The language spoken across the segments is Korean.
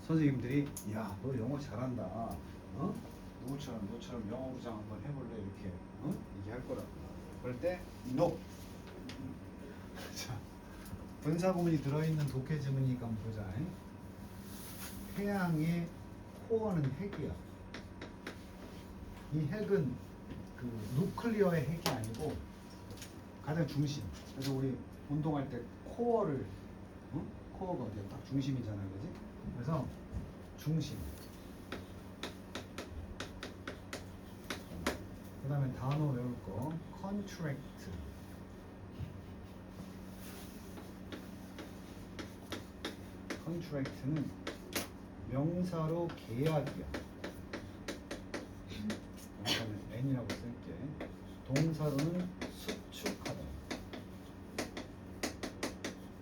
선생님들이 야, 너 영어 잘한다. 어? 너처럼 영어 부장 한번 해볼래 이렇게 얘기할 거라고. 그럴 때 no. 자, 분사 구문이 들어있는 독해 지문이니까 한번 보자. 태양의 코어는 핵이야. 이 핵은 그 누클리어의 핵이 아니고 가장 중심. 그래서 우리 운동할 때 코어를 코어가 어디야? 딱 중심이잖아, 그지? 그래서 중심. 그 다음에 단어 외울 거 contract. contract는 명사로 계약이야. 명사는 n이라고 쓸게. 동사로는 수축하다.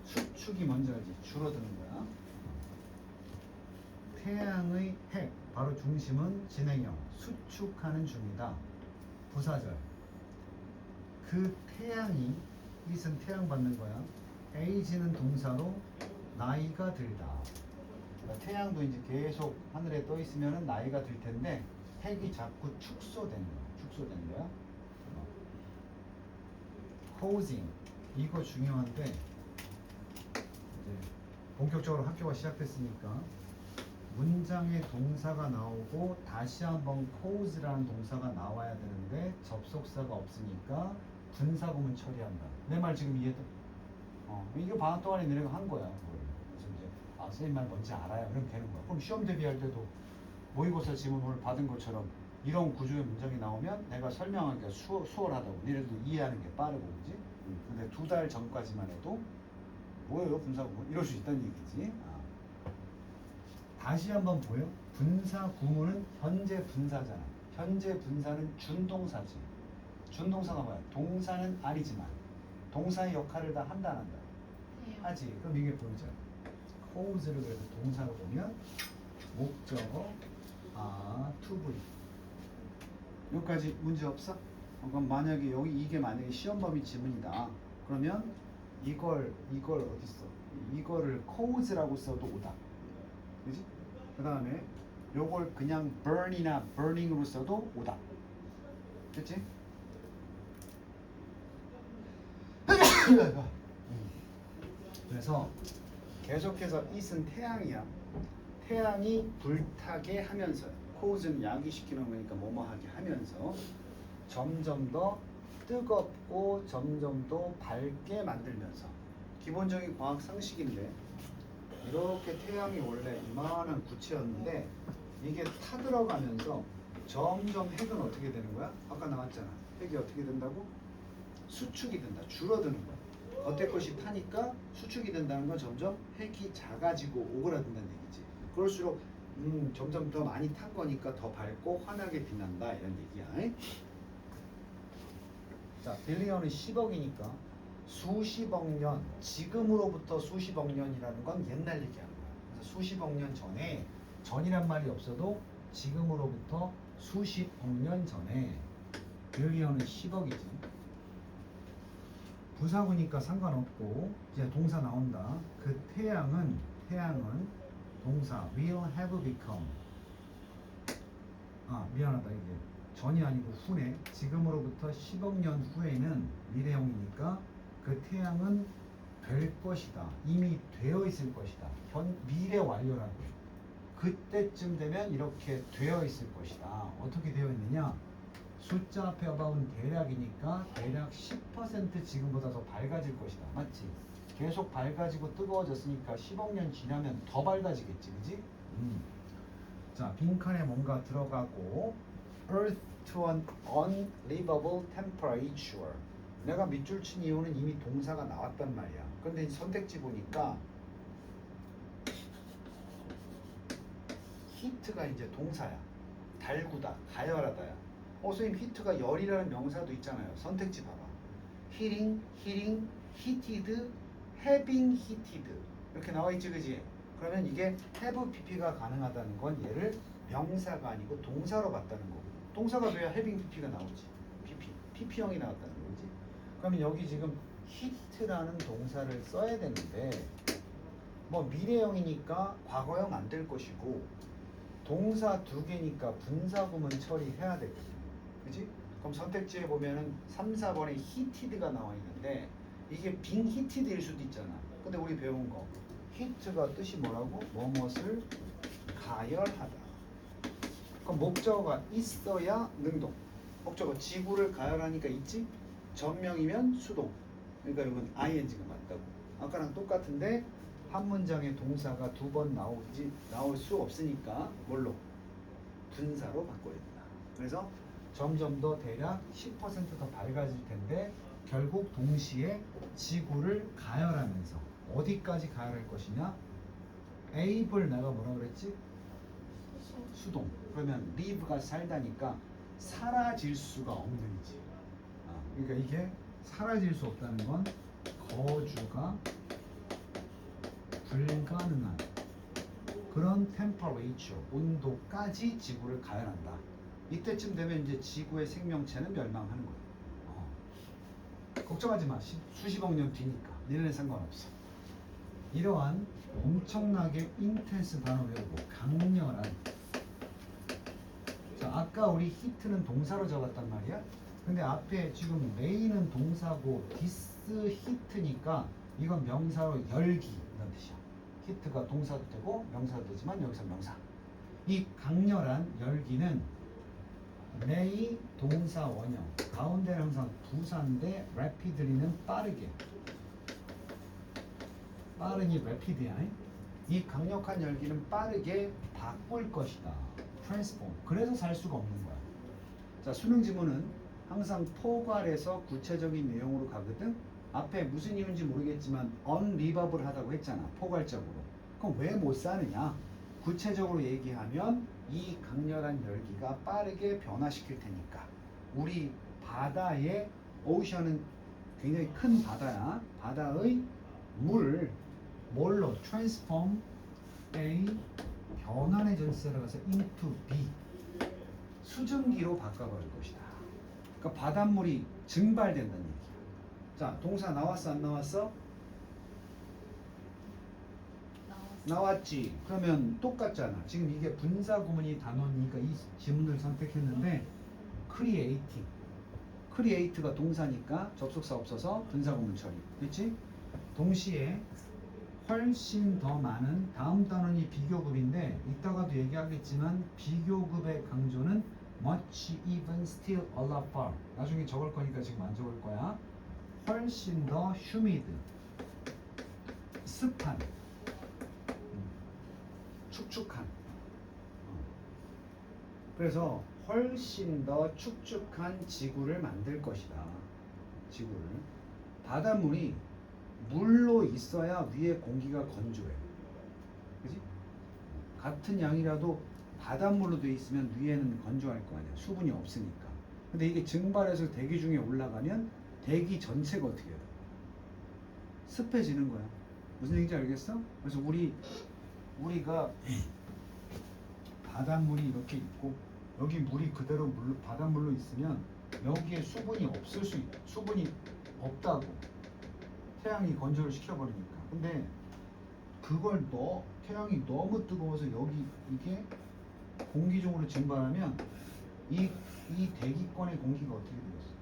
수축이 뭔지 알지? 줄어드는 거야. 태양의 핵, 바로 중심은 진행형, 수축하는 중이다. 부사절. 그 태양이, 이것은 태양 받는 거야. age는 동사로 나이가 들다. 그러니까 태양도 이제 계속 하늘에 떠 있으면 나이가 들 텐데 핵이 자꾸 축소되는 거야. 축소되는 거야. causing, 이거 중요한데 이제 본격적으로 학교가 시작됐으니까 문장에 동사가 나오고 다시 한번 cause라는 동사가 나와야 되는데 접속사가 없으니까 분사구문 처리한다. 내 말 지금 이해돼? 이거 방학 동안에 내가 한 거야. 그래서 이제 선생님 말 뭔지 알아요. 그럼 되는 거야. 그럼 시험 대비할 때도 모의고사 지문을 받은 것처럼 이런 구조의 문장이 나오면 내가 설명하기가 수월하다고. 니네도 이해하는 게 빠르고, 그지? 근데 2달 전까지만 해도 뭐예요 분사구문? 이럴 수 있다는 얘기지. 다시 한번 보여? 분사 구문은 현재 분사잖아. 현재 분사는 준동사지. 준동사가 뭐야? 동사는 아니지만 동사의 역할을 다 한다 안 한다? 하지. 그럼 이게 보이죠? cause를 그래서 동사로 보면 목적어 to be. 여기까지 문제 없어? 그럼 만약에 이게 만약에 시험 범위 지문이다. 그러면 이걸 어디 써? 이거를 cause라고 써도 오다. 그지? 그 다음에 요걸 그냥 burn이나 burning으로 써도 오다. 됐지? 그래서 계속해서 it은 태양이야. 태양이 불타게 하면서, cause는 야기시키는 거니까 뭐뭐하게 하면서 점점 더 뜨겁고 점점 더 밝게 만들면서, 기본적인 과학 상식인데 이렇게 태양이 원래 이만한 구체였는데 이게 타들어가면서 점점 핵은 어떻게 되는 거야? 아까 나왔잖아. 핵이 어떻게 된다고? 수축이 된다. 줄어드는 거야. 겉에 것이 타니까 수축이 된다는 건 점점 핵이 작아지고 오그라든다는 얘기지. 그럴수록 점점 더 많이 탄 거니까 더 밝고 환하게 빛난다 이런 얘기야. 자, 빌리언은 10억이니까 수십억 년, 지금으로부터 수십억 년이라는 건 옛날 얘기하는 거야. 그래서 수십억 년 전에, 전이란 말이 없어도 지금으로부터 수십억 년 전에, 빌리언은 10억이지. 부사구니까 상관없고 이제 동사 나온다. 그 태양은 동사 will have become. 미안하다, 이게 전이 아니고 후네. 지금으로부터 10억 년 후에는 미래형이니까 그 태양은 될 것이다. 이미 되어 있을 것이다. 미래 완료라고. 그때쯤 되면 이렇게 되어 있을 것이다. 어떻게 되어 있느냐? 숫자 앞에 어바웃은 대략이니까 대략 10% 지금보다 더 밝아질 것이다. 맞지? 계속 밝아지고 뜨거워졌으니까 10억 년 지나면 더 밝아지겠지, 그지? 자, 빈칸에 뭔가 들어가고 Earth to an unlivable temperature. 내가 밑줄 친 이유는 이미 동사가 나왔단 말이야. 근데 선택지 보니까 히트가 이제 동사야. 달구다, 가열하다야. 선생님 히트가 열이라는 명사도 있잖아요. 선택지 봐봐. heating, heated, having heated 이렇게 나와 있지, 그지? 그러면 이게 have pp가 가능하다는 건 얘를 명사가 아니고 동사로 봤다는 거고, 동사가 돼야 having pp가 나오지. pp형이 나왔다는 거지. 그러면 여기 지금 hit라는 동사를 써야 되는데 뭐 미래형이니까 과거형 안 될 것이고 동사 두 개니까 분사구문 처리해야 되거든. 그지? 그럼 선택지에 보면은 3, 4번에 히티드가 나와 있는데 이게 빙 히티드일 수도 있잖아. 근데 우리 배운 거 히트가 뜻이 뭐라고? 뭐뭇을 가열하다. 그럼 목적어가 있어야 능동. 목적어 지구를 가열하니까 있지? 전명이면 수동. 그러니까 이건 ing가 맞다고. 아까랑 똑같은데 한 문장에 동사가 두 번 나올 수 없으니까 뭘로? 분사로 바꿔야 된다. 그래서 점점 더 대략 10%더 밝아질 텐데 결국 동시에 지구를 가열하면서 어디까지 가열할 것이냐? able을 내가 뭐라 그랬지? 수동. 그러면 live가 살다니까 사라질 수가 없는 지. 그러니까 이게 사라질 수 없다는 건 거주가 불가능한 그런 템퍼레이처 온도까지 지구를 가열한다. 이때쯤 되면 이제 지구의 생명체는 멸망하는 거예요. 걱정하지 마. 수십억 년 뒤니까. 니네는 상관없어. 이러한 엄청나게 인텐스 단어 외우고 강렬한. 자, 아까 우리 히트는 동사로 적었단 말이야. 근데 앞에 지금 메인은 동사고 디스 히트니까 이건 명사로 열기 이런 뜻이야. 히트가 동사도 되고 명사도 되지만 여기서 명사. 이 강렬한 열기는 메이 동사 원형 가운데는 항상 부사인데 rapidly는 빠르게. 빠르니 rapid야. 이 강력한 열기는 빠르게 바꿀 것이다. transform. 그래서 살 수가 없는 거야. 자, 수능 지문은 항상 포괄해서 구체적인 내용으로 가거든. 앞에 무슨 이유인지 모르겠지만 unreadable 하다고 했잖아. 포괄적으로. 그럼 왜 못 사느냐? 구체적으로 얘기하면 이 강렬한 열기가 빠르게 변화시킬 테니까. 우리 바다의 오션은 굉장히 큰 바다야. 바다의 물을 뭘로 transform A 변환의 절세로 가서 into B 수증기로 바꿔버릴 것이다. 그러니까 바닷물이 증발된다는 얘기야. 자, 동사 나왔어 안 나왔어? 나왔지. 그러면 똑같잖아. 지금 이게 분사 구문이 단어니까 이 지문을 선택했는데 creating. create가 동사니까 접속사 없어서 분사 구문 처리. 그렇지? 동시에 훨씬 더 많은 다음 단원이 비교급인데 이따가도 얘기하겠지만 비교급의 강조는 much, even, still, a lot, far. 나중에 적을 거니까 지금 안 적을 거야. 훨씬 더 humid, 습한, 축축한. 그래서 훨씬 더 축축한 지구를 만들 것이다. 지구를. 바닷물이 물로 있어야 위에 공기가 건조해. 그지? 같은 양이라도 바닷물로 돼 있으면 위에는 건조할 거 아니야. 수분이 없으니까. 근데 이게 증발해서 대기 중에 올라가면 대기 전체가 어떻게 돼? 습해지는 거야. 무슨 얘기인지 알겠어? 그래서 우리가 바닷물이 이렇게 있고 여기 물이 그대로 바닷물로 있으면 여기에 수분이 없을 수 있다. 수분이 없다고. 태양이 건조를 시켜버리니까. 근데 그걸 태양이 너무 뜨거워서 여기 이게 공기중으로 증발하면 이 대기권의 공기가 어떻게 되겠어?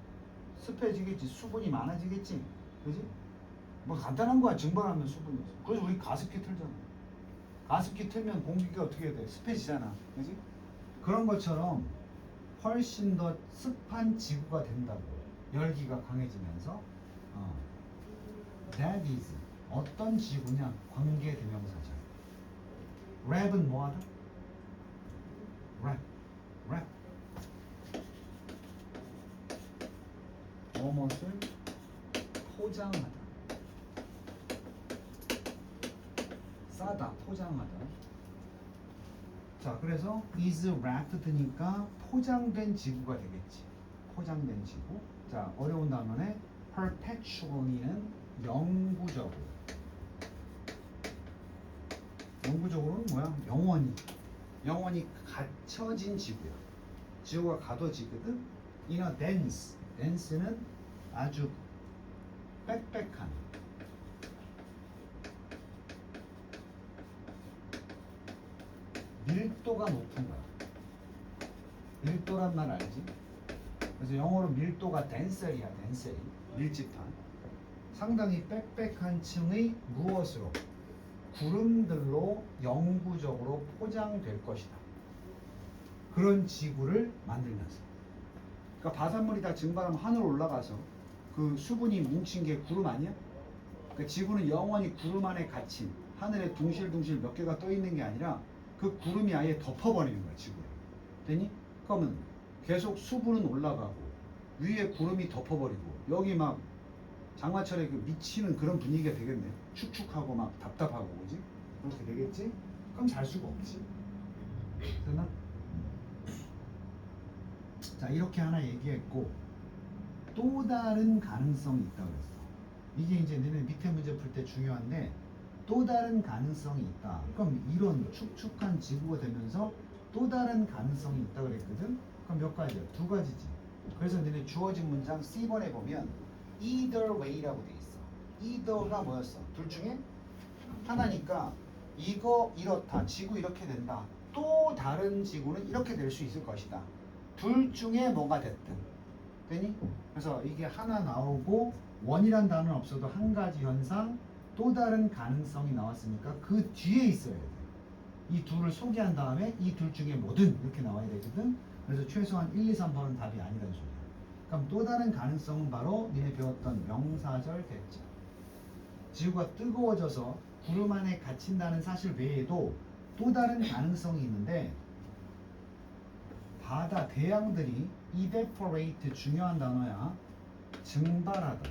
습해지겠지. 수분이 많아지겠지. 그지? 뭐 간단한 거야. 증발하면 수분이 없어. 그래서 우리 가습기 틀잖아. 가습기 틀면 공기가 어떻게 돼? 습해지잖아. 그지? 그런 것처럼 훨씬 더 습한 지구가 된다고. 열기가 강해지면서. That is 어떤 지구냐? 관계 대명사죠. 랩은 뭐하다? 랩. 무엇을 포장하다. 싸다, 포장하다. 자, 그래서 is wrapped니까 포장된 지구가 되겠지. 포장된 지구. 자, 어려운 단어네. perpetually는 영구적으로. 영구적으로는 뭐야? 영원히 갇혀진 지구야. 지구가 가둬지거든. in a dense는 아주 빽빽한. 밀도가 높은 거야. 밀도란 말 알지? 그래서 영어로 밀도가 덴셀이야, 덴셀이. 밀집한. 상당히 빽빽한 층의 무엇으로? 구름들로 영구적으로 포장될 것이다. 그런 지구를 만들면서. 그러니까 바닷물이 다 증발하면 하늘로 올라가서 그 수분이 뭉친 게 구름 아니야? 그러니까 지구는 영원히 구름 안에 갇힌 하늘에 둥실둥실 몇 개가 떠 있는 게 아니라 그 구름이 아예 덮어버리는 거야, 지구를. 되니? 그러면 계속 수분은 올라가고 위에 구름이 덮어버리고 여기 막 장마철에 그 미치는 그런 분위기가 되겠네. 축축하고 막 답답하고, 그지? 그렇게 되겠지? 그럼 잘 수가 없지. 됐나? 자, 이렇게 하나 얘기했고 또 다른 가능성이 있다고 그랬어. 이게 이제 너네 밑에 문제 풀 때 중요한데 또 다른 가능성이 있다. 그럼 이런 축축한 지구가 되면서 또 다른 가능성이 있다고 그랬거든? 그럼 몇 가지야? 두 가지지. 그래서 너네 주어진 문장 C번에 보면 either way라고 돼 있어. either가 뭐였어? 둘 중에 하나니까 이거 이렇다. 지구 이렇게 된다. 또 다른 지구는 이렇게 될 수 있을 것이다. 둘 중에 뭐가 됐든. 되니? 그래서 이게 하나 나오고 원이란 단어는 없어도 한 가지 현상 또 다른 가능성이 나왔으니까 그 뒤에 있어야 돼. 이 둘을 소개한 다음에 이 둘 중에 뭐든 이렇게 나와야 되거든. 그래서 최소한 1, 2, 3번은 답이 아니라는 소리야. 그럼 또 다른 가능성은 바로 니네 배웠던 명사절 대자. 지구가 뜨거워져서 구름 안에 갇힌다는 사실 외에도 또 다른 가능성이 있는데 바다 대양들이 evaporate 중요한 단어야. 증발하다.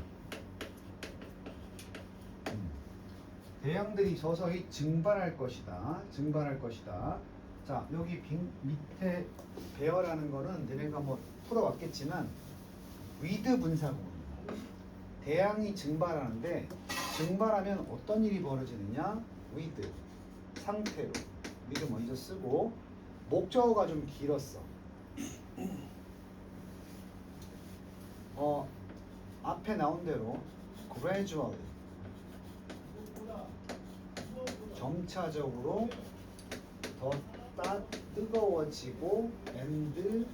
대양들이 서서히 증발할 것이다. 증발할 것이다. 자, 여기 밑에 배어라는 거는 너네가 뭐 풀어왔겠지만 위드 분사구문이다. 대양이 증발하는데 증발하면 어떤 일이 벌어지느냐? 위드 상태로 위드 먼저 쓰고 목적어가 좀 길었어. 앞에 나온 대로 gradually 점차적으로 더 뜨거워지고 and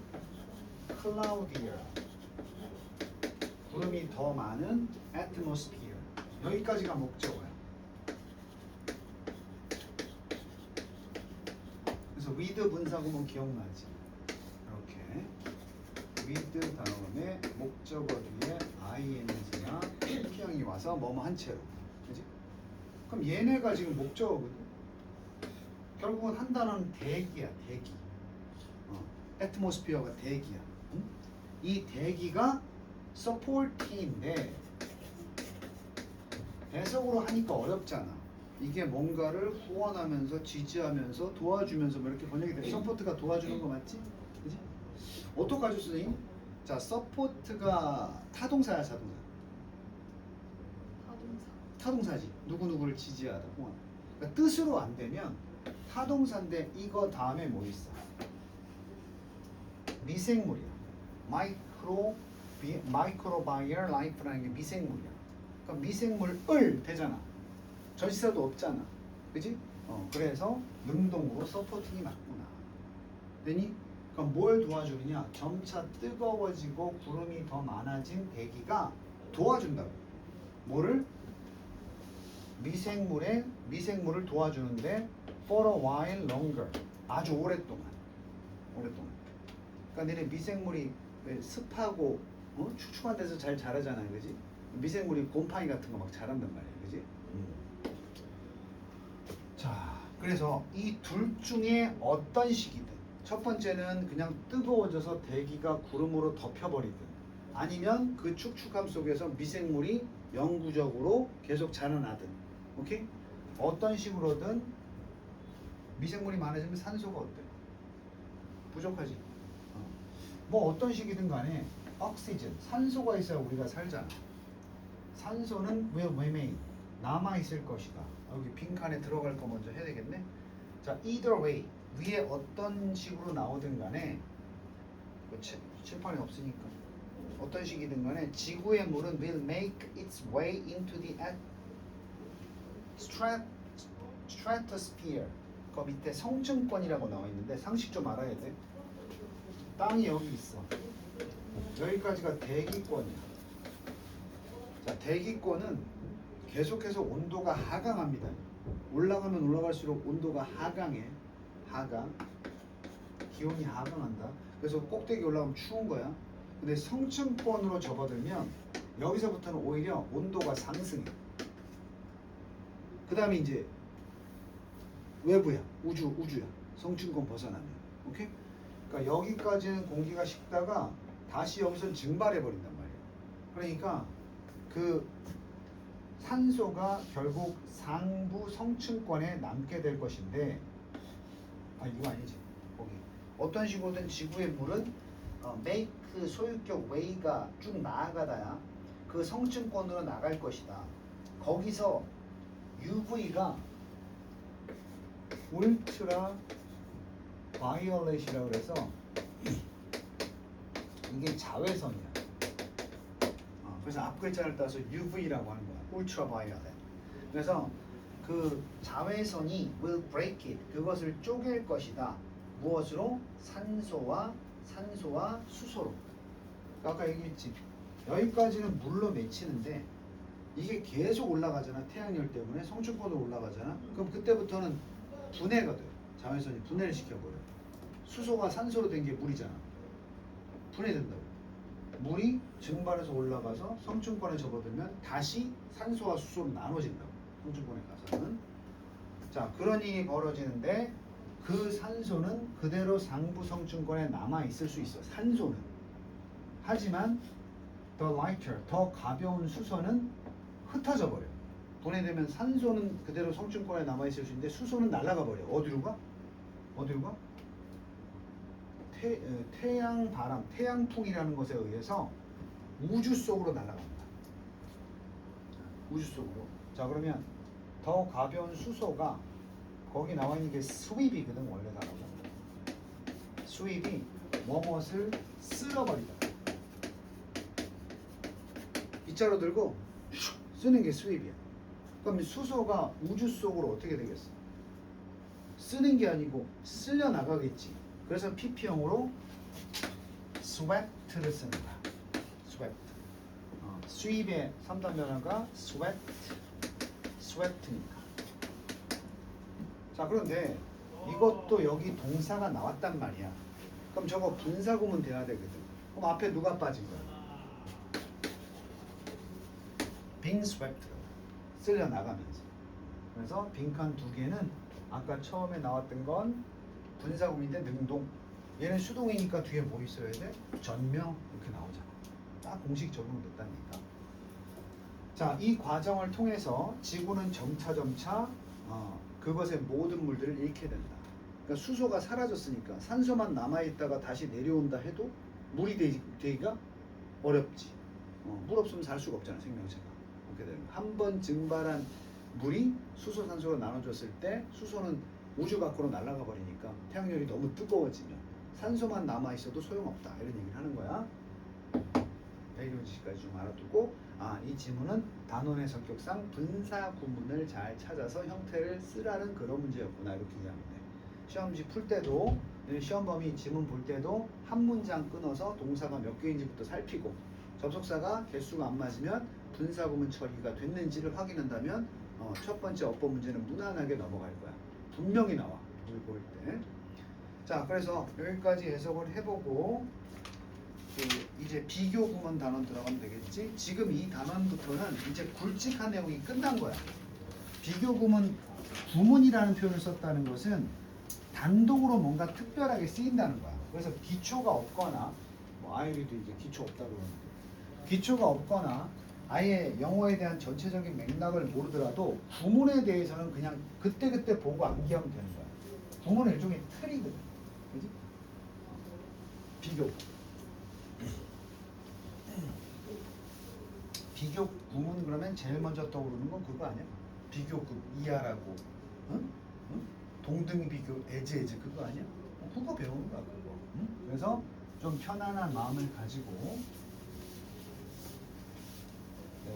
cloudier 구름이 더 많은 atmosphere 여기까지가 목적어야. 그래서 with 분사구문 기억나지? 이렇게 with 다음에 목적어 뒤에 ing나 형용이 와서 뭐뭐 한 채로, 그지? 그럼 얘네가 지금 목적어거든. 결국은 한 단어는 대기야, 대기. atmosphere가 대기야. 응? 이 대기가 supporting인데 해석으로 하니까 어렵잖아. 이게 뭔가를 후원하면서 지지하면서 도와주면서 뭐 이렇게 번역이 돼. 서포트가 도와주는 거 맞지? 그지? 어떡하죠, 선생님? 자, 서포트가 타동사야, 자동사? 타동사지. 누구누구를 지지하다, 후원. 그러니까 뜻으로 안 되면 타동사인데 이거 다음에 뭐 있어? 미생물이야. 마이크로바이얼 라이프라는 게 미생물이야. 그러니까 미생물을 되잖아. 전치사도 없잖아. 그지? 그래서 능동으로 서포팅이 맞구나. 되니? 그럼 뭘 도와주느냐? 점차 뜨거워지고 구름이 더 많아진 대기가 도와준다고. 뭐를? 미생물을 도와주는데 for a while longer. 아주 오랫동안. 그러니까 너네 미생물이 습하고 축축한 데서 잘 자라잖아, 그지? 미생물이 곰팡이 같은 거 막 자란단 말이야, 그지? 자, 그래서 이 둘 중에 어떤 식이든 첫 번째는 그냥 뜨거워져서 대기가 구름으로 덮여버리든 아니면 그 축축함 속에서 미생물이 영구적으로 계속 자라나든, 오케이? 어떤 식으로든 미생물이 많아지면 산소가 어때? 부족하지? 뭐 어떤 식이든 간에 oxygen, 산소가 있어야 우리가 살잖아. 산소는 will remain, 남아있을 것이다. 여기 빈칸에 들어갈 거 먼저 해야 되겠네. 자, either way, 위에 어떤 식으로 나오든 간에 칠판에 없으니까 어떤 식이든 간에 지구의 물은 will make its way into the stratosphere. 그 밑에 성층권이라고 나와 있는데 상식 좀 알아야 돼. 땅이 여기 있어. 여기까지가 대기권이야. 자, 대기권은 계속해서 온도가 하강합니다. 올라가면 올라갈수록 온도가 하강해. 하강. 기온이 하강한다. 그래서 꼭대기 올라가면 추운 거야. 근데 성층권으로 접어들면 여기서부터는 오히려 온도가 상승해. 그 다음에 이제 외부야. 우주야. 성층권 벗어나면. 오케이? 그러니까 여기까지는 공기가 식다가 다시 여기서 증발해 버린단 말이야. 그러니까 그 산소가 결국 상부 성층권에 남게 될 것인데, 이거 아니지. 거기 어떤 식으로든 지구의 물은 make 소유격 way가 쭉 나아가다야 그 성층권으로 나갈 것이다. 거기서 UV가 울트라 바이올렛이라고 그래서 이게 자외선이야. 그래서 앞 글자를 따서 UV라고 하는 거야. 울트라 바이올렛. 그래서 그 자외선이 will break it. 그것을 쪼갤 것이다. 무엇으로? 산소와 수소로. 아까 얘기했지. 여기까지는 물로 맺히는데 이게 계속 올라가잖아. 태양열 때문에 성층권으로 올라가잖아. 그럼 그때부터는 분해가 돼. 자외선이 분해를 시켜버려. 수소가 산소로 된 게 물이잖아. 분해된다고. 물이 증발해서 올라가서 성층권에 접어들면 다시 산소와 수소로 나눠진다고. 성층권에 가서는. 자, 그런 일이 벌어지는데 그 산소는 그대로 상부 성층권에 남아 있을 수 있어. 산소는. 하지만 the lighter, 더 가벼운 수소는 흩어져 버려. 분해되면 산소는 그대로 성층권에 남아 있을 수 있는데 수소는 날아가 버려. 어디로 가? 태양 바람, 태양풍이라는 것에 의해서 우주 속으로 날아갑니다. 우주 속으로. 자, 그러면 더 가벼운 수소가 거기 나와 있는 게 스윕이거든. 원래 단어가. 스윕이 무엇을 쓸어버리다. 빗자루 들고 쓰는 게 스윕이야. 그럼 수소가 우주 속으로 어떻게 되겠어? 쓰는 게 아니고 쓸려 나가겠지. 그래서 pp형으로 sweat를 쓰는 거야. sweat. 스윕의 3단 변화가 sweat니까. 자, 그런데 이것도 여기 동사가 나왔단 말이야. 그럼 저거 분사구문 돼야 되거든. 그럼 앞에 누가 빠진 거야? being swept. 쓸려 나가면서. 그래서 빈칸 두 개는 아까 처음에 나왔던 건 분사구문인데 능동. 얘는 수동이니까 뒤에 뭐 있어야 돼? 전명 이렇게 나오잖아. 딱 공식 적용됐다니까. 자, 이 과정을 통해서 지구는 점차 그것의 모든 물들을 잃게 된다. 그러니까 수소가 사라졌으니까 산소만 남아있다가 다시 내려온다 해도 물이 되기가 어렵지. 물 없으면 살 수가 없잖아, 생명체가. 그렇게 되는 거야. 한 번 증발한 물이 수소, 산소로 나눠졌을 때 수소는 우주 밖으로 날아가 버리니까 태양열이 너무 뜨거워지면 산소만 남아있어도 소용없다. 이런 얘기를 하는 거야. 배경 지식까지 좀 알아두고, 이 지문은 단원의 성격상 분사 구문을 잘 찾아서 형태를 쓰라는 그런 문제였구나. 이렇게 이해하면 돼. 시험지 풀 때도, 시험 범위 지문 볼 때도 한 문장 끊어서 동사가 몇 개인지부터 살피고, 접속사가 개수가 안 맞으면 분사 구문 처리가 됐는지를 확인한다면 첫 번째 어법 문제는 무난하게 넘어갈 거야. 분명히 나와. 물 볼 때. 자, 그래서 여기까지 해석을 해보고 이제 비교 구문 단원 들어가면 되겠지. 지금 이 단원부터는 이제 굵직한 내용이 끝난 거야. 비교 구문이라는 표현을 썼다는 것은 단독으로 뭔가 특별하게 쓰인다는 거야. 그래서 기초가 없거나, 아이리도 이제 기초 없다고 그러는데, 기초가 없거나 아예 영어에 대한 전체적인 맥락을 모르더라도 구문에 대해서는 그냥 그때그때 보고 암기하면 되는 거야. 구문은 일종의 틀이거든. 그지? 비교 구문 그러면 제일 먼저 떠오르는 건 그거 아니야? 비교급 이하라고. 응? 동등 비교 에즈 그거 아니야? 그거 배우는 거야, 그거. 응? 그래서 좀 편안한 마음을 가지고,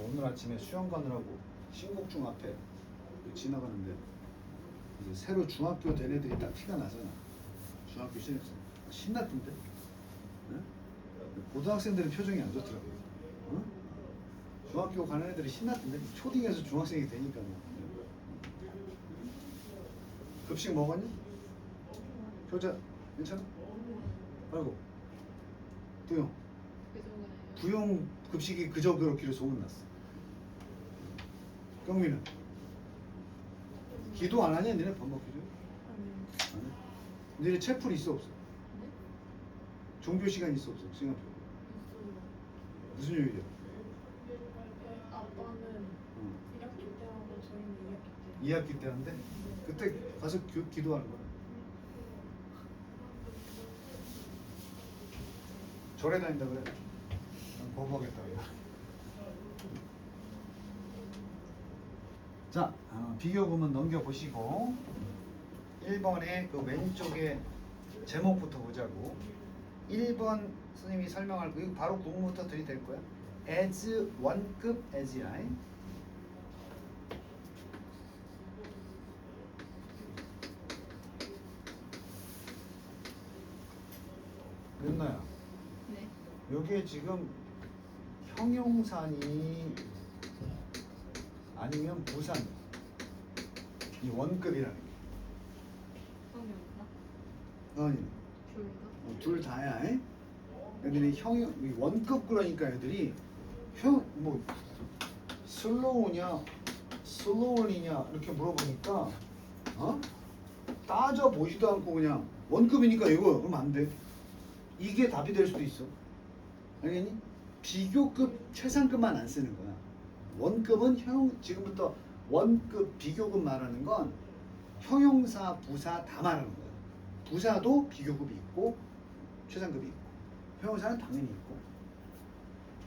오늘 아침에 수영 가느라고 신곡중 앞에 지나가는데 이제 새로 중학교 된 애들이 딱 티가 나잖아. 중학교 신났던데. 응? 고등학생들은 표정이 안 좋더라고. 응? 중학교 가는 애들이 신났던데. 초딩에서 중학생이 되니까 뭐. 급식 먹었니? 효자 괜찮아? 아이고 부용. 부용 급식이 그저 그렇기로 소문났어. 경민은 기도 안 하냐? 니네 밥 먹기도? 안 해? 니네 채플 있어 없어? 종교 시간 있어 없어? 생각해. 무슨 요일이야? 아빠는 응. 1학기 때 하고 저희는 2학기 때. 2학기 때 한대? 그때 가서 기도하는 거야. 절에 다닌다 그래. 난 거부하겠다 그래. 자, 비교구문 넘겨보시고 1번의 그 왼쪽에 제목부터 보자고. 1번 선생님이 설명할 거 이거 바로 구문부터 들이댈 거야. as 원급 as야. 윤나야, 네. 여기에 지금 형용사니 아니면 부사니 이 원급이라는 게 성경인가? 아니 교인가? 둘 다야. 애들이 이 원급 그러니까 애들이 뭐 슬로우냐 슬로우냐 이렇게 물어보니까 따져 보지도 않고 그냥 원급이니까 이거 그러면 안 돼. 이게 답이 될 수도 있어. 알겠니? 비교급 최상급만 안 쓰는 거야. 원급은 지금부터 원급 비교급 말하는 건 형용사 부사 다 말하는 거야. 부사도 비교급이 있고 최상급이 있고 형용사는 당연히 있고.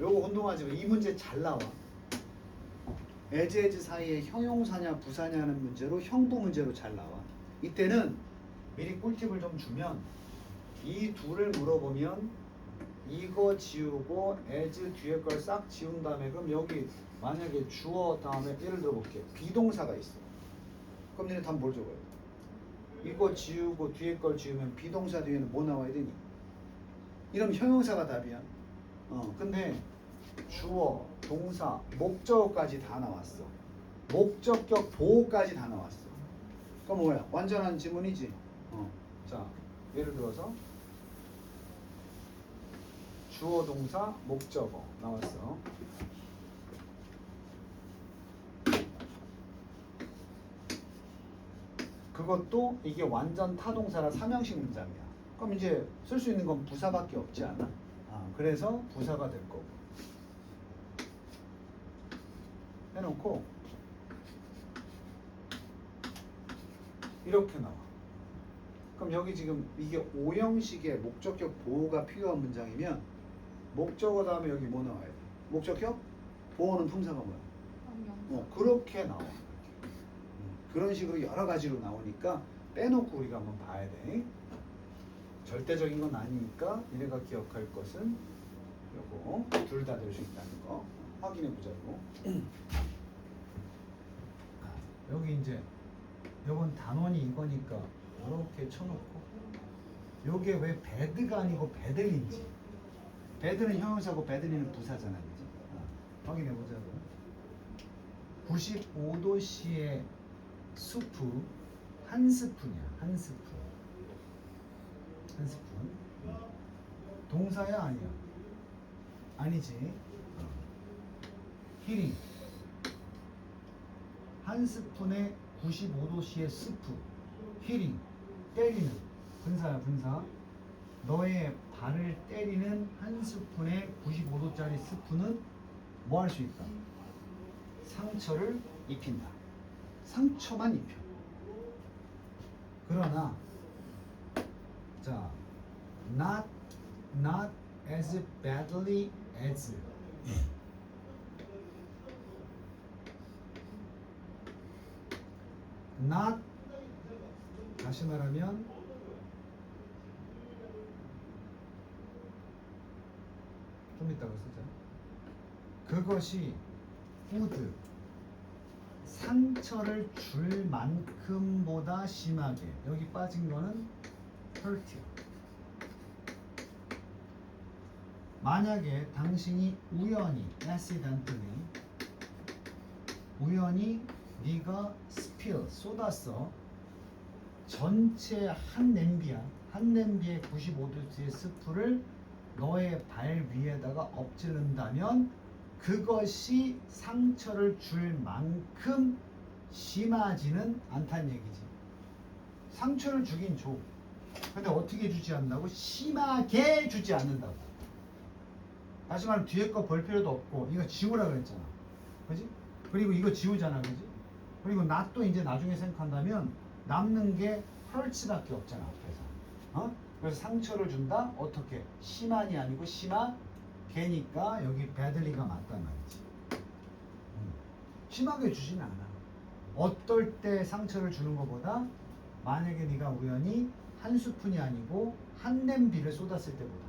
요거 혼동하지 마. 이 문제 잘 나와. as 사이에 형용사냐 부사냐는 문제로 형부 문제로 잘 나와. 이때는 미리 꿀팁을 좀 주면 이 둘을 물어보면 이거 지우고 as 뒤에 걸 싹 지운 다음에 그럼 여기 만약에 주어 다음에 예를 들어 볼게. 비동사가 있어. 그럼 얘네 답 뭘 적어요? 이거 지우고 뒤에 걸 지우면 비동사 뒤에는 뭐 나와야 되니? 이러면 형용사가 답이야. 근데 주어, 동사, 목적어까지 다 나왔어. 목적격 보호까지 다 나왔어. 그럼 뭐야? 완전한 지문이지. 자, 예를 들어서 주어, 동사, 목적어 나왔어. 그것도 이게 완전 타동사라 삼형식 문장이야. 그럼 이제 쓸 수 있는 건 부사밖에 없지 않아? 그래서 부사가 될 거고. 해놓고 이렇게 나와. 그럼 여기 지금 이게 오형식의 목적격 보호가 필요한 문장이면 목적어 다음에 여기 뭐 나와야 돼? 목적격? 보호는 품사가 뭐야? 그렇게 나와. 그런 식으로 여러 가지로 나오니까 빼놓고 우리가 한번 봐야 돼. 절대적인 건 아니니까 얘네가 기억할 것은 요거 둘 다 될 수 있다는 거 확인해 보자고. 여기 이제 요건 단원이 이거니까 이렇게 쳐놓고 요게 왜 배드가 아니고 배들린지. 배드는 형용사고 배들리는 부사잖아, 그지? 확인해 보자고. 95도씨의 수프 한 스푼이야. 한 스푼. 한 스푼. 동사야 아니야? 아니지. 히링 한 스푼에 95도씨의 스프. 히링 때리는 분사야 분사. 너의 발을 때리는 한 스푼에 95도짜리 스프는 뭐 할 수 있다? 상처를 입힌다. 상처만 입혀. 그러나 자, not as badly as. not 다시 말하면 좀 이따가 쓰자. 그것이 would 상처를 줄 만큼보다 심하게. 여기 빠진 거는 hurt야. 만약에 당신이 우연히 네가 spill 쏟았어. 전체 한 냄비에 95도씨의 스프를 너의 발 위에다가 엎질른다면 그것이 상처를 줄 만큼 심하지는 않다는 얘기지. 상처를 주긴 줘. 근데 어떻게 주지 않는다고? 심하게 주지 않는다고. 다시 말하면 뒤에 거 볼 필요도 없고 이거 지우라 그랬잖아. 그지? 그리고 이거 지우잖아. 그지? 그리고 나 또 이제 나중에 생각한다면 남는 게 hurts밖에 없잖아. 앞에서. 그래서 상처를 준다? 어떻게? 심한이 아니고 심하게니까 여기 badly가 맞단 말이지. 심하게 주진 않아. 어떨 때 상처를 주는 것보다 만약에 네가 우연히 한 스푼이 아니고 한 냄비를 쏟았을 때보다.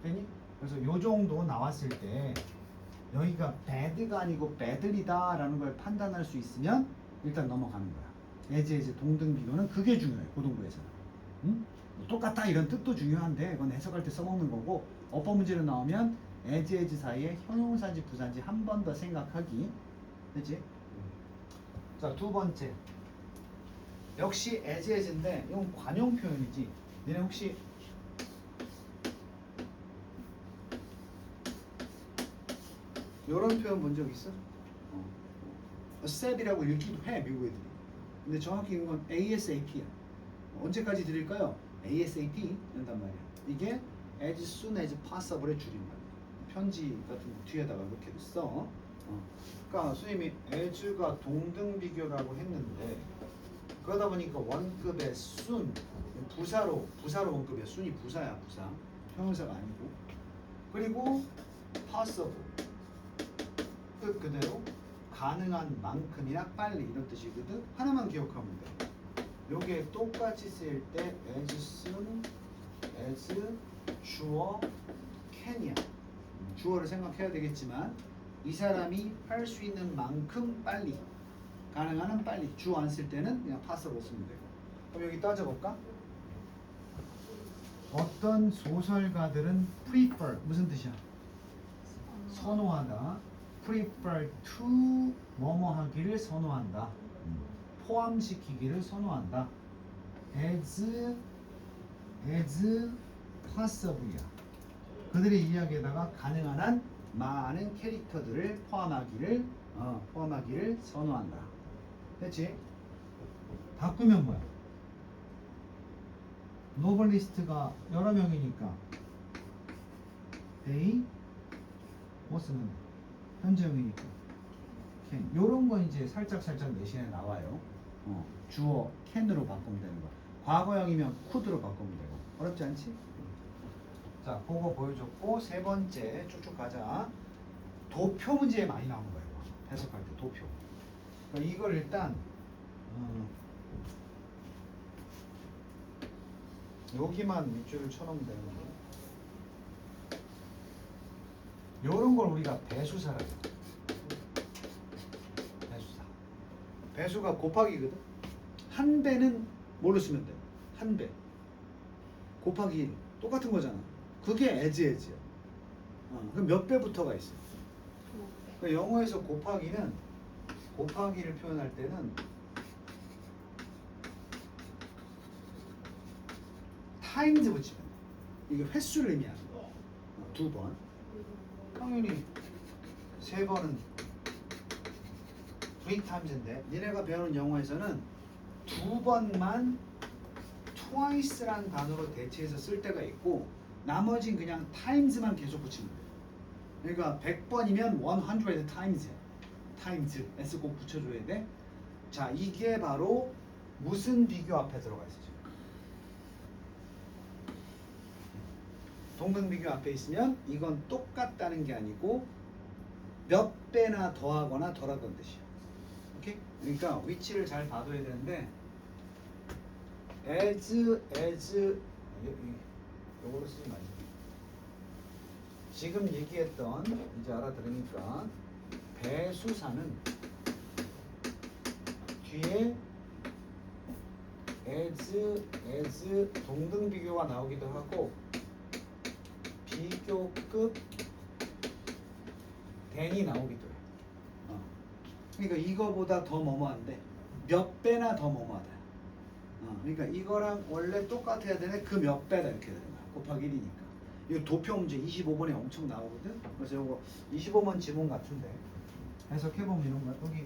되니? 그래서 요 정도 나왔을 때 여기가 bad가 아니고 badly다 라는 걸 판단할 수 있으면 일단 넘어가는 거야. as 동등 비교는 그게 중요해. 고등부에서는. 응? 뭐 똑같다 이런 뜻도 중요한데 그건 해석할 때 써먹는 거고 어법 문제로 나오면 as 사이에 형용사인지 부사인지 한 번 더 생각하기. 그치? 자, 두 번째. 역시 as인데 이건 관용 표현이지. 너네 혹시 이런 표현 본 적 있어? said이라고 읽기도 해 미국 애들이. 근데 정확히 이건 ASAP야. 언제까지 드릴까요? ASAP 한단 말이야. 이게 as soon as possible의 줄임말. 편지 같은 거 뒤에다가 이렇게 써. 그러니까 선생님이 as가 동등 비교라고 했는데 그러다 보니까 원급의 soon 부사로 원급이야. soon이 부사야 부사. 형용사가 아니고. 그리고 possible 뜻 그대로 가능한 만큼이나 빨리 이런 뜻이거든. 하나만 기억하면 돼. 요게 똑같이 쓰일 때 as soon as 주어 can이야. 주어를 생각해야 되겠지만 이 사람이 할 수 있는 만큼 빨리 가능한 한 빨리 주어 안 쓸 때는 그냥 possible 쓰면 되고. 그럼 여기 따져볼까? 어떤 소설가들은 prefer 무슨 뜻이야? 선호하다. prefer to 뭐뭐 하기를 선호한다. 포함시키기를 선호한다. as possible이야. 그들의 이야기에다가 가능한 한 많은 캐릭터들을 포함하기를 선호한다. 됐지? 바꾸면 뭐야? 노블리스트가 여러 명이니까 they 뭐 쓰면 돼? 현재형이니까 can. 요런 거 이제 살짝 내신에 나와요. 주어 can으로 바꾸면 되는 거야. 과거형이면 could로 바꾸면 되고. 어렵지 않지? 자, 그거 보여줬고 세 번째 쭉쭉 가자. 도표 문제에 많이 나오는 거예요. 해석할 때 도표. 그러니까 이걸 일단 여기만 밑줄을 쳐놓으면 되는 거예요. 요런 걸 우리가 배수사라고 해요. 배수사. 배수가 곱하기거든. 한 배는 뭘로 쓰면 돼? 한 배. 곱하기 1. 똑같은 거잖아. 그게 as야. 그럼 몇 배부터가 있어? 그러니까 영어에서 곱하기를 표현할 때는 times 붙이면 돼. 이게 횟수를 의미하는 거. 2번. 당연히 3번은 3times인데 니네가 배우는 영어에서는 2번만 twice라는 단어로 대체해서 쓸 때가 있고 나머지는 그냥 times만 계속 붙이면 돼요. 그러니까 100번이면 100 times야. times s 꼭 붙여줘야 돼. 자, 이게 바로 무슨 비교 앞에 들어가 있어 지금. 동등 비교 앞에 있으면 이건 똑같다는 게 아니고 몇 배나 더하거나 덜하던 뜻이야. 오케이? 그러니까 위치를 잘 봐둬야 되는데 as 요거로 쓰지 말자. 지금 얘기했던 이제 알아들으니까 배수사는 뒤에 as 동등 비교가 나오기도 하고 비교급 than이 나오기도 해. 그러니까 이거보다 더 뭐뭐한데 몇 배나 더 뭐뭐하다. 그러니까 이거랑 원래 똑같아야 되네 그 몇 배다 이렇게 되는 거야. 곱하기 1이니까. 이거 도표 문제 25번에 엄청 나오거든. 그래서 이거 25번 지문 같은데 해석해보면 이런 거야. 여기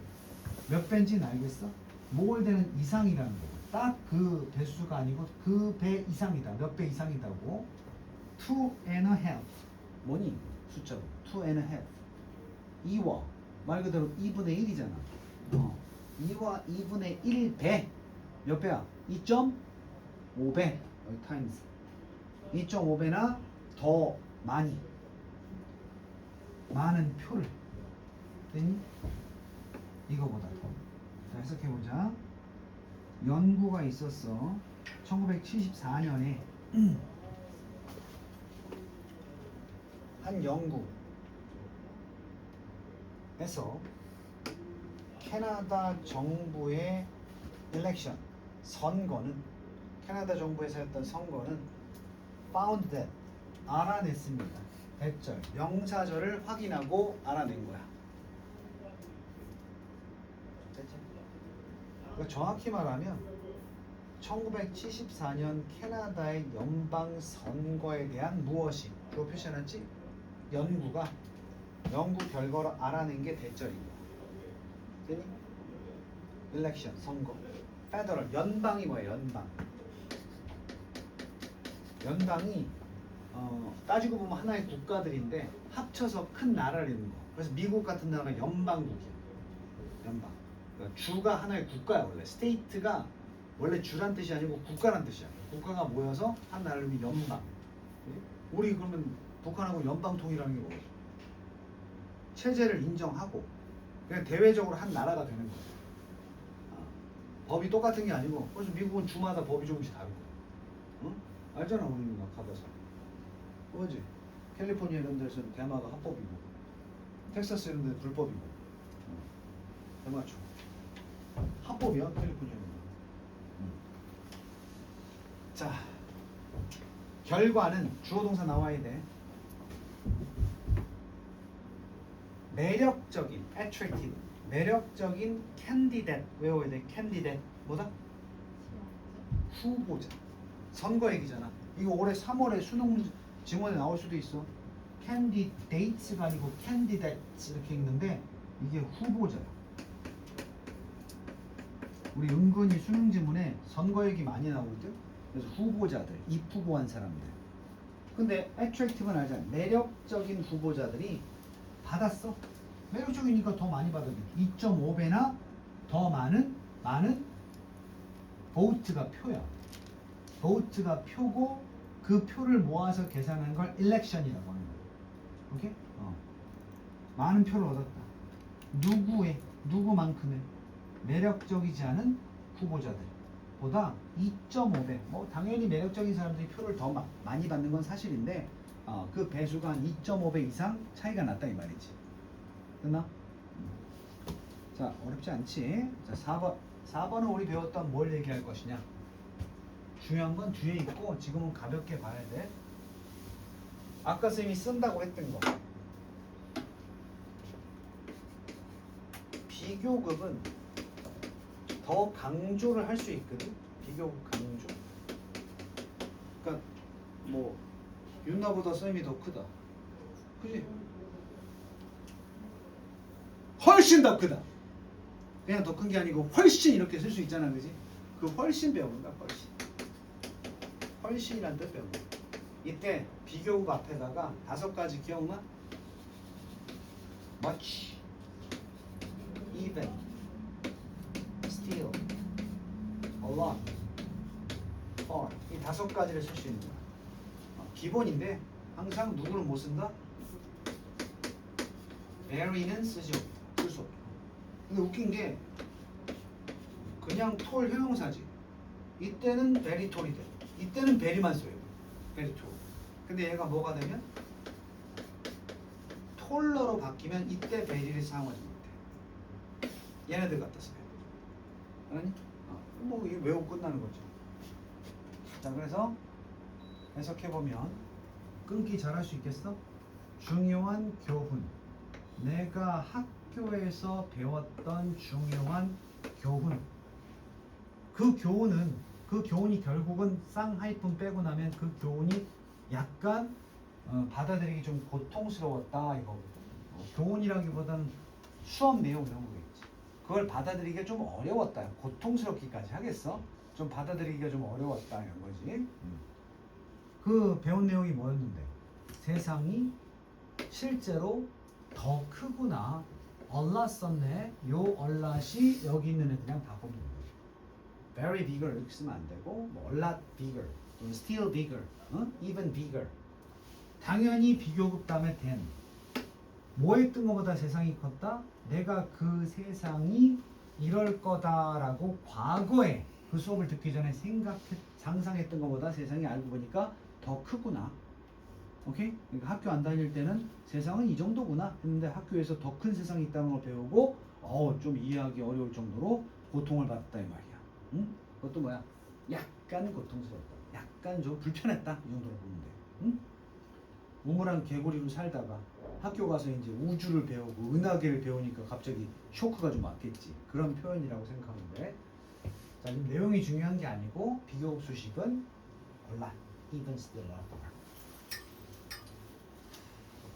몇 배인지는 알겠어? 몰되는 이상이라는 거. 딱 그 배수가 아니고 그 배 이상이다. 몇 배 이상이다고. 2 and a half. 뭐니? 숫자로. 2 and a half. 2와 말 그대로 2분의 1이잖아. 2와 2분의 1배. 몇 배야? 2.5배. 여기 타임스. 2.5배나 더 많이. 많은 표를. 됐니? 이거보다 더. 자, 해석해보자. 연구가 있었어. 1974년에 한 연구에서 캐나다 정부의 일렉션 선거는 캐나다 정부에서 했던 선거는 found that 알아냈습니다. 대절 명사절을 확인하고 알아낸 거야. 됐지? 그러니까 정확히 말하면 1974년 캐나다의 연방 선거에 대한 무엇이 그거 표시해놨지? 연구 결과로 알아낸 게 대절인 거야. 되니? 일렉션 선거. 페더럴 연방이 뭐야? 연방이 따지고 보면 하나의 국가들인데 합쳐서 큰 나라를 이루는 거. 그래서 미국 같은 나라가 연방국이야. 연방. 그러니까 주가 하나의 국가야 원래. 스테이트가 원래 주란 뜻이 아니고 국가란 뜻이야. 국가가 모여서 한 나라를 이루는 연방. 우리 그러면 북한하고 연방통일하는 게 뭐지? 체제를 인정하고 그냥 대외적으로 한 나라가 되는 거야. 법이 똑같은 게 아니고 그래서 미국은 주마다 법이 조금씩 다르고. 응? 알잖아 우리 누나 가봐서. 뭐지? 캘리포니아 이런 데서는 대마가 합법이고 텍사스 이런 데는 불법이고. 대마초 합법이야 캘리포니아는. 자 결과는 주어 동사 나와야 돼. 매력적인 attractive 매력적인 candidate 외워야 돼. candidate 뭐다? 후보자. 선거 얘기잖아. 이거 올해 3월에 수능 지문에 나올 수도 있어. candidates가 아니고 candidates 이렇게 읽는데 이게 후보자야. 우리 은근히 수능 지문에 선거 얘기 많이 나오거든. 그래서 후보자들, 입후보한 사람들. 근데 attractive는 알잖아. 매력적인 후보자들이 받았어. 매력적이니까 더 많이 받아야 돼. 2.5배나 더 많은 vote가 표야. vote가 표고 그 표를 모아서 계산한 걸 election이라고 하는 거야. 오케이? 많은 표를 얻었다. 누구만큼의 매력적이지 않은 후보자들보다 2.5배. 뭐 당연히 매력적인 사람들이 표를 더 많이 받는 건 사실인데 그 배수가 한 2.5배 이상 차이가 났다 이 말이지. 됐나? 자 어렵지 않지? 자 4번은 우리 배웠던 뭘 얘기할 것이냐. 중요한 건 뒤에 있고 지금은 가볍게 봐야 돼. 아까 쌤이 쓴다고 했던 거. 비교급은 더 강조를 할 수 있거든. 비교급 강조. 그러니까 뭐 윤나보다 쌤이 더 크다. 그지? 훨씬 더 크다. 그냥 더 큰 게 아니고 훨씬 이렇게 쓸 수 있잖아, 그지? 그 훨씬 배운다, 훨씬. 훨씬이란 뜻 배운다. 이때 비교급 앞에다가 5가지 기억나? much, even, still, a lot, for 이 5가지를 쓸 수 있는 거야. 기본인데 항상 누구를 못 쓴다? very는 쓰지 없다. 쓸 수 없다. 근데 웃긴 게 그냥 톨 형용사지. 이때는 very 톨이 돼. 이때는 very만 써요. very 톨. 근데 얘가 뭐가 되면 톨러로 바뀌면 이때 very를 사용하지 못해. 얘네들 갖다 써요. 알았니? 뭐 이게 외우고 끝나는 거죠. 자, 그래서 해석해보면 끊기 잘할 수 있겠어? 중요한 교훈. 내가 학교에서 배웠던 중요한 교훈. 그 교훈이 결국은 쌍하이픈 빼고 나면 그 교훈이 약간 받아들이기 좀 고통스러웠다 이거거든. 교훈이라기보다는 수업 내용 이런 거겠지. 그걸 받아들이기가 좀 어려웠다. 고통스럽기까지 하겠어? 좀 받아들이기가 좀 어려웠다 이런 거지. 그 배운 내용이 뭐였는데? 세상이 실제로 더 크구나. 얼랏 썼네. 요 얼랏이 여기 있는 애들이랑 다 보면 돼. Very bigger 이렇게 쓰면 안 되고 뭐 a lot bigger, 또는 still bigger, even bigger. 당연히 비교급 다음에 than. 뭐 했던 것보다 세상이 컸다? 내가 그 세상이 이럴 거다라고 과거에 그 수업을 듣기 전에 상상했던 것보다 세상이 알고 보니까 더 크구나. 오케이? 그러니까 학교 안 다닐 때는 세상은 이 정도구나 했는데 학교에서 더 큰 세상이 있다는 걸 배우고 좀 이해하기 어려울 정도로 고통을 받았다 이 말이야. 응? 그것도 뭐야? 약간 고통스럽다. 약간 좀 불편했다. 이 정도로 보면 돼. 응? 우물한 개구리로 살다가 학교 가서 이제 우주를 배우고 은하계를 배우니까 갑자기 쇼크가 좀 왔겠지. 그런 표현이라고 생각하면 돼. 자, 지금 내용이 중요한 게 아니고 비교급 수식은 얼라, even still a lot.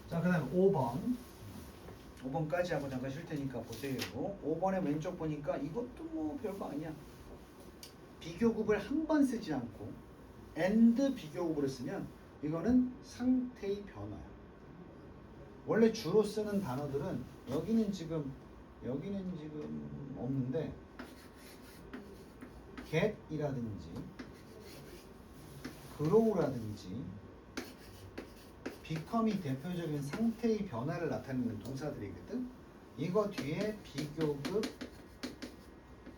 자, 그 다음에 5번. 5번까지 하고 잠깐 쉴 테니까 보세요. 5번에 왼쪽 보니까 이것도 뭐 별거 아니야. 비교급을 한 번 쓰지 않고 and 비교급으로 쓰면 이거는 상태의 변화야. 원래 주로 쓰는 단어들은 여기는 지금 없는데 get이라든지 grow라든지 become이 대표적인 상태의 변화를 나타내는 동사들이거든. 이거 뒤에 비교급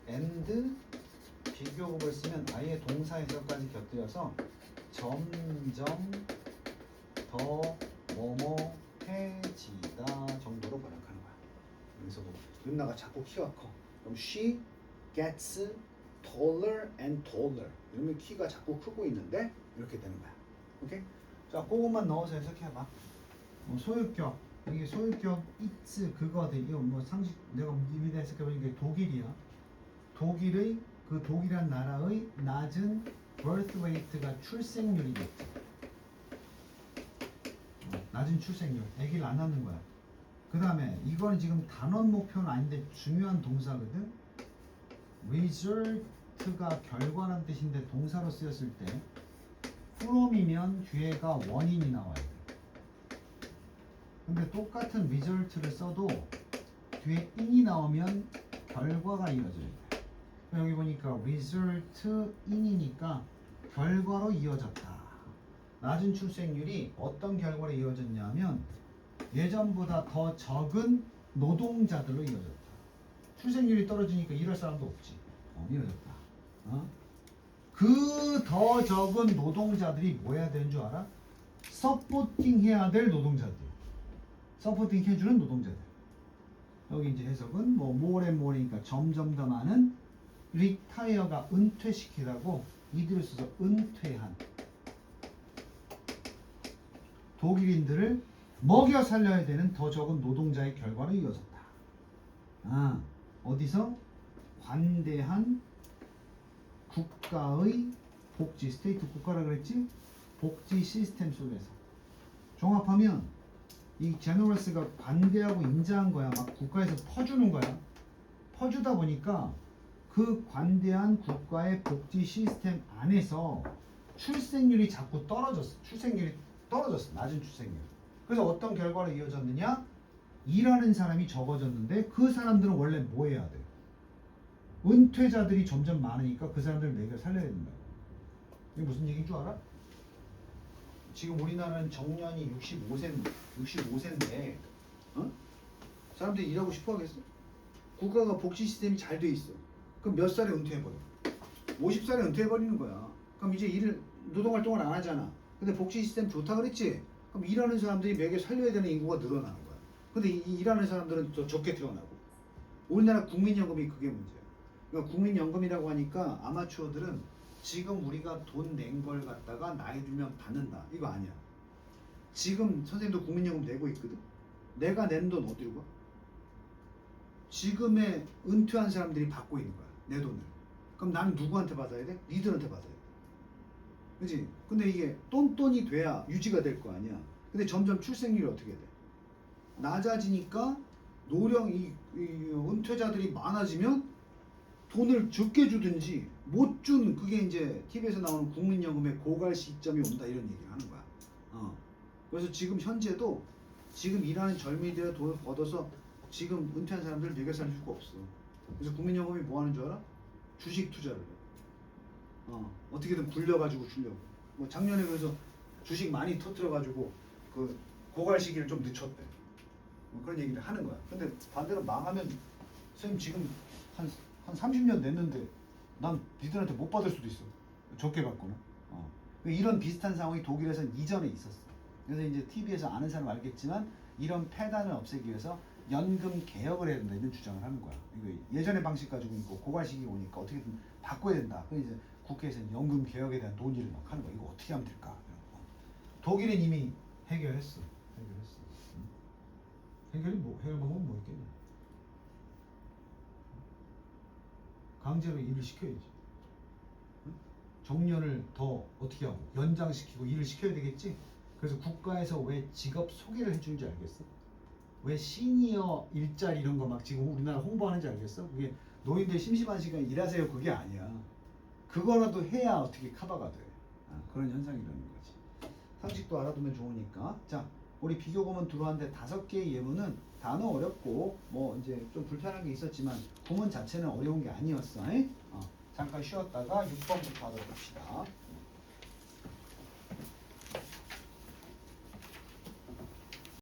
and 비교급을 쓰면 아예 동사 해석까지 곁들여서 점점 더 뭐뭐해지다 정도로 번역하는 거야. 그래서 뭐 윤나가 자꾸 키가 커. 그럼 she gets taller and taller. 이러면 키가 자꾸 크고 있는데 이렇게 되는 거야. 오케이? 자, 그것만 넣어서 해석해봐. 소유격. 이게 소유격 it's 그거들. 이거 뭐 상식 내가 미리 해석해보니까 독일이야. 독일이란 나라의 낮은 birth rate가 출생률이겠지. 낮은 출생률. 아기를 안 낳는 거야. 그 다음에 이건 지금 단원 목표는 아닌데 중요한 동사거든. result가 결과란 뜻인데 동사로 쓰였을 때 from이면 뒤에가 원인이 나와야 돼. 근데 똑같은 result를 써도 뒤에 in이 나오면 결과가 이어져야 돼. 여기 보니까 result in이니까 결과로 이어졌다. 낮은 출생률이 어떤 결과로 이어졌냐면 예전보다 더 적은 노동자들로 이어졌다. 출생률이 떨어지니까 일할 사람도 없지. 이어졌다. 그 더 적은 노동자들이 뭐 해야 되는 줄 알아? 서포팅 해야 될 노동자들. 서포팅 해주는 노동자들. 여기 이제 해석은 뭐 more and more니까 점점 더 많은 retire가 은퇴시키라고 이들을 써서 은퇴한 독일인들을 먹여 살려야 되는 더 적은 노동자의 결과로 이어졌다. 어디서? 관대한 국가의 복지, 스테이트 국가라 그랬지? 복지 시스템 속에서 종합하면 이 제너럴스가 관대하고 인자한 거야. 막 국가에서 퍼주는 거야. 퍼주다 보니까 그 관대한 국가의 복지 시스템 안에서 출생률이 자꾸 떨어졌어. 낮은 출생률. 그래서 어떤 결과로 이어졌느냐? 일하는 사람이 적어졌는데 그 사람들은 원래 뭐 해야 돼? 은퇴자들이 점점 많으니까 그 사람들을 먹여 살려야 된다. 이게 무슨 얘기인 줄 알아? 지금 우리나라는 정년이 65세인데 사람들이 일하고 싶어 하겠어? 국가가 복지 시스템이 잘 돼 있어. 그럼 몇 살에 은퇴해버려? 50살에 은퇴해버리는 거야. 그럼 이제 노동활동을 안 하잖아. 근데 복지 시스템 좋다 그랬지? 그럼 일하는 사람들이 먹여 살려야 되는 인구가 늘어나는 거야. 근데 이 일하는 사람들은 더 적게 태어나고. 우리나라 국민연금이 그게 문제야. 그러니까 국민연금이라고 하니까 아마추어들은 지금 우리가 돈 낸 걸 갖다가 나이 들면 받는다 이거 아니야. 지금 선생님도 국민연금 내고 있거든. 내가 낸 돈 어디로 가? 지금의 은퇴한 사람들이 받고 있는 거야 내 돈을. 그럼 나는 누구한테 받아야 돼? 니들한테 받아야 돼. 그지? 근데 이게 똔똔이 돼야 유지가 될 거 아니야. 근데 점점 출생률이 어떻게 돼? 낮아지니까 노령 이 은퇴자들이 많아지면 돈을 적게 주든지 못 준 그게 이제 TV에서 나오는 국민연금의 고갈 시점이 온다 이런 얘기를 하는 거야. 그래서 지금 현재도 지금 일하는 젊은이들의 돈을 걷어서 지금 은퇴한 사람들을 먹여 살 수가 없어. 그래서 국민연금이 뭐 하는 줄 알아? 주식 투자를 해. 어떻게든 굴려가지고 주려고. 뭐 작년에 그래서 주식 많이 터뜨려가지고 그 고갈 시기를 좀 늦췄대. 뭐 그런 얘기를 하는 거야. 근데 반대로 망하면 선생님 지금 한 30년 냈는데 난 니들한테 못 받을 수도 있어. 적게 받거나. 이런 비슷한 상황이 독일에서는 이전에 있었어. 그래서 이제 TV에서 아는 사람 알겠지만 이런 폐단을 없애기 위해서 연금 개혁을 해야 된다 이런 주장을 하는 거야. 이거 예전의 방식 가지고 있고 고갈 시기 오니까 어떻게든 바꿔야 된다. 그래서 이제 국회에서는 연금 개혁에 대한 논의를 막 하는 거야. 이거 어떻게 하면 될까? 이런 거. 독일은 이미 해결했어. 해결이 뭐 해결 방법은 뭐 있겠냐? 강제로 일을 시켜야지. 정년을 더 어떻게 하고 연장시키고 일을 시켜야 되겠지. 그래서 국가에서 왜 직업 소개를 해주는지 알겠어? 왜 시니어 일자리 이런 거 막 지금 우리나라 홍보하는지 알겠어? 그게 노인들 심심한 시간 일하세요 그게 아니야. 그거라도 해야 어떻게 커버가 돼. 그런 현상이라는 거지. 상식도 알아두면 좋으니까. 자, 우리 비교구문 들어왔는데 5개의 예문은 단어 어렵고 뭐 이제 좀 불편한 게 있었지만 구문 자체는 어려운 게 아니었어. 잠깐 쉬었다가 6번부터 알아봅시다.